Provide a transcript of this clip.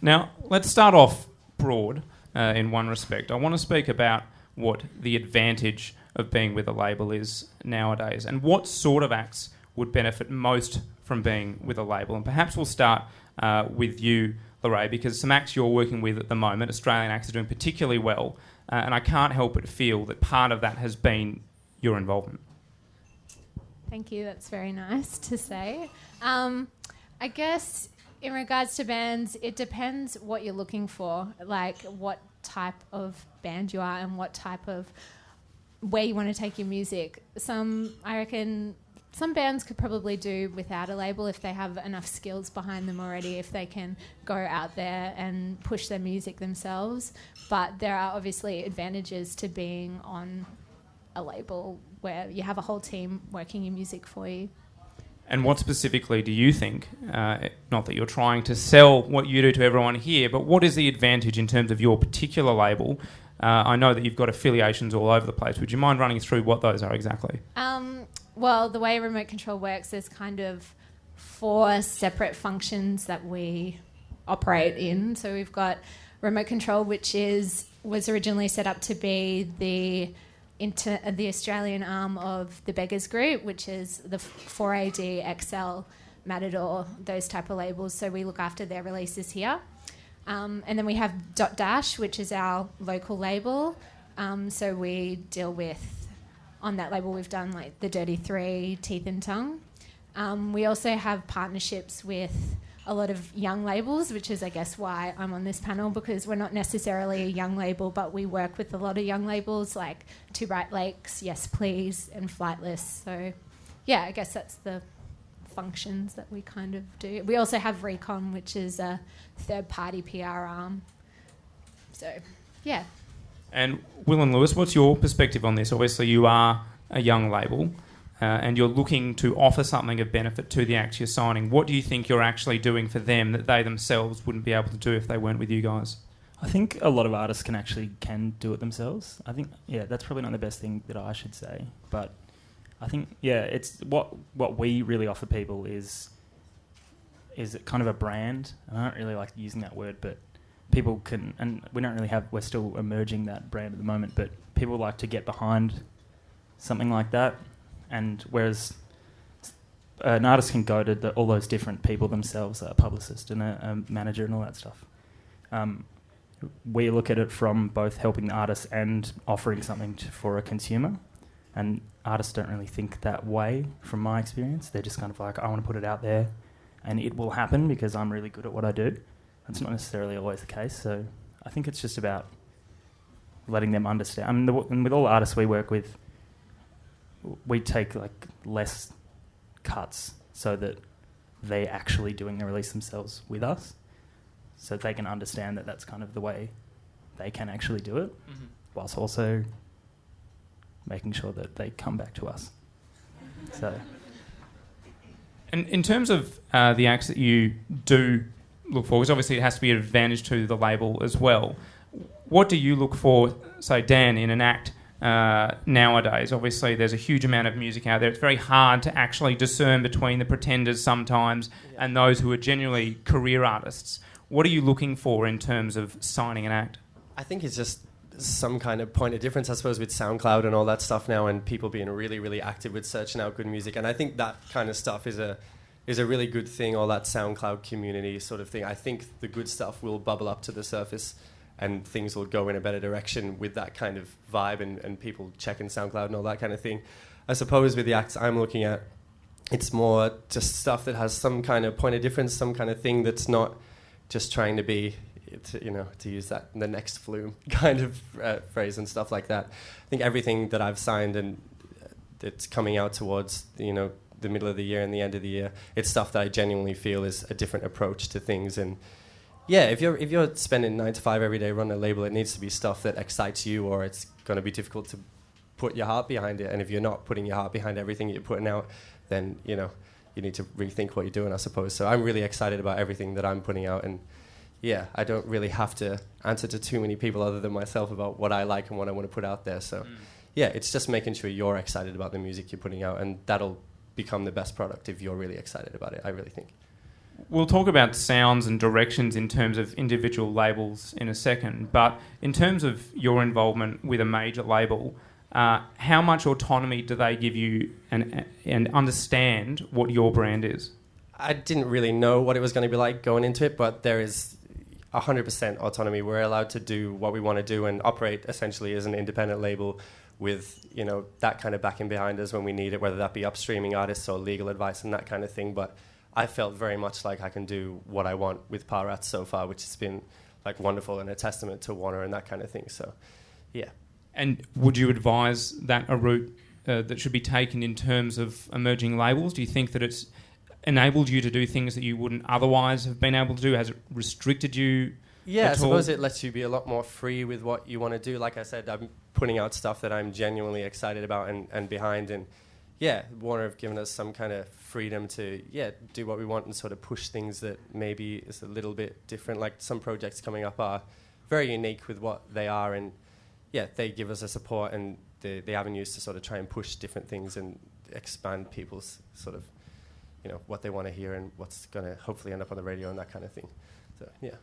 Now, let's start off broad in one respect. I want to speak about what the advantage of being with a label is nowadays and what sort of acts would benefit most from being with a label. And perhaps we'll start with you, Lorrae, because some acts you're working with at the moment, Australian acts, are doing particularly well, and I can't help but feel that part of that has been your involvement. Thank you, that's very nice to say. I guess in regards to bands, it depends what you're looking for, like what type of band you are and what type of where you want to take your music. I reckon some bands could probably do without a label if they have enough skills behind them already, if they can go out there and push their music themselves. But there are obviously advantages to being on a label where you have a whole team working your music for you. And what specifically do you think, not that you're trying to sell what you do to everyone here, but what is the advantage in terms of your particular label? I know that you've got affiliations all over the place. Would you mind running through what those are exactly? Well, the way remote control works, there's kind of 4 separate functions that we operate in. So we've got remote control, which was originally set up to be the Australian arm of the Beggars Group, which is the 4AD, XL, Matador, those type of labels. So we look after their releases here. And then we have Dot Dash, which is our local label. So we deal with, on that label, we've done like the Dirty Three, Teeth and Tongue. We also have partnerships with a lot of young labels, which is, I guess, why I'm on this panel, because we're not necessarily a young label, but we work with a lot of young labels like Two Bright Lakes, Yes Please, and Flightless. So, yeah, I guess that's the functions that we kind of do. We also have Recon, which is a third-party PR arm. So, yeah. And Will and Lewis, what's your perspective on this? Obviously, you are a young label. And you're looking to offer something of benefit to the acts you're signing. What do you think you're actually doing for them that they themselves wouldn't be able to do if they weren't with you guys? I think a lot of artists can do it themselves. I think, that's probably not the best thing that I should say. But I think, it's what we really offer people is kind of a brand. And I don't really like using that word, but people can, and we don't really we're still emerging that brand at the moment, but people like to get behind something like that. And whereas an artist can go to all those different people themselves, a publicist and a manager and all that stuff, we look at it from both helping the artist and offering something for a consumer. And artists don't really think that way, from my experience. They're just kind of like, I want to put it out there and it will happen because I'm really good at what I do. That's not necessarily always the case. So I think it's just about letting them understand. I mean, and with all the artists we work with, we take like less cuts so that they're actually doing the release themselves with us, so they can understand that that's kind of the way they can actually do it, whilst also making sure that they come back to us. So, and in terms of the acts that you do look for, because obviously it has to be an advantage to the label as well, what do you look for, say, Dan, in an act nowadays? Obviously there's a huge amount of music out there. It's very hard to actually discern between the pretenders sometimes and those who are genuinely career artists. What are you looking for in terms of signing an act? I think it's just some kind of point of difference, I suppose, with SoundCloud and all that stuff now, and people being really, really active with searching out good music. And I think that kind of stuff is a really good thing, all that SoundCloud community sort of thing. I think the good stuff will bubble up to the surface and things will go in a better direction with that kind of vibe and people checking SoundCloud and all that kind of thing. I suppose with the acts I'm looking at, it's more just stuff that has some kind of point of difference, some kind of thing that's not just trying to be, to use that, the next flume kind of phrase and stuff like that. I think everything that I've signed and that's coming out towards, the middle of the year and the end of the year, it's stuff that I genuinely feel is a different approach to things. And yeah, if you're spending 9 to 5 every day running a label, it needs to be stuff that excites you, or it's going to be difficult to put your heart behind it. And if you're not putting your heart behind everything you're putting out, then you need to rethink what you're doing, I suppose. So I'm really excited about everything that I'm putting out, and yeah, I don't really have to answer to too many people other than myself about what I like and what I want to put out there. So yeah, it's just making sure you're excited about the music you're putting out, and that'll become the best product if you're really excited about it, I really think. we'll talk about sounds and directions in terms of individual labels in a second, but in terms of your involvement with a major label, how much autonomy do they give you and understand what your brand is? I didn't really know what it was going to be like going into it, but there is 100% autonomy. We're allowed to do what we want to do and operate essentially as an independent label with, you know, that kind of backing behind us when we need it, whether that be upstreaming artists or legal advice and that kind of thing. But I felt very much like I can do what I want with Pilerats so far, which has been like wonderful and a testament to Warner and that kind of thing. So, yeah. And would you advise that a route that should be taken in terms of emerging labels? Do you think that it's enabled you to do things that you wouldn't otherwise have been able to do? Has it restricted you? Yeah, I suppose it lets you be a lot more free with what you want to do. Like I said, I'm putting out stuff that I'm genuinely excited about and behind. And yeah, Warner have given us some kind of freedom to, do what we want and sort of push things that maybe is a little bit different. Like some projects coming up are very unique with what they are. And yeah, they give us a support and the avenues to sort of try and push different things and expand people's sort of, you know, what they want to hear and what's going to hopefully end up on the radio and that kind of thing. So, yeah.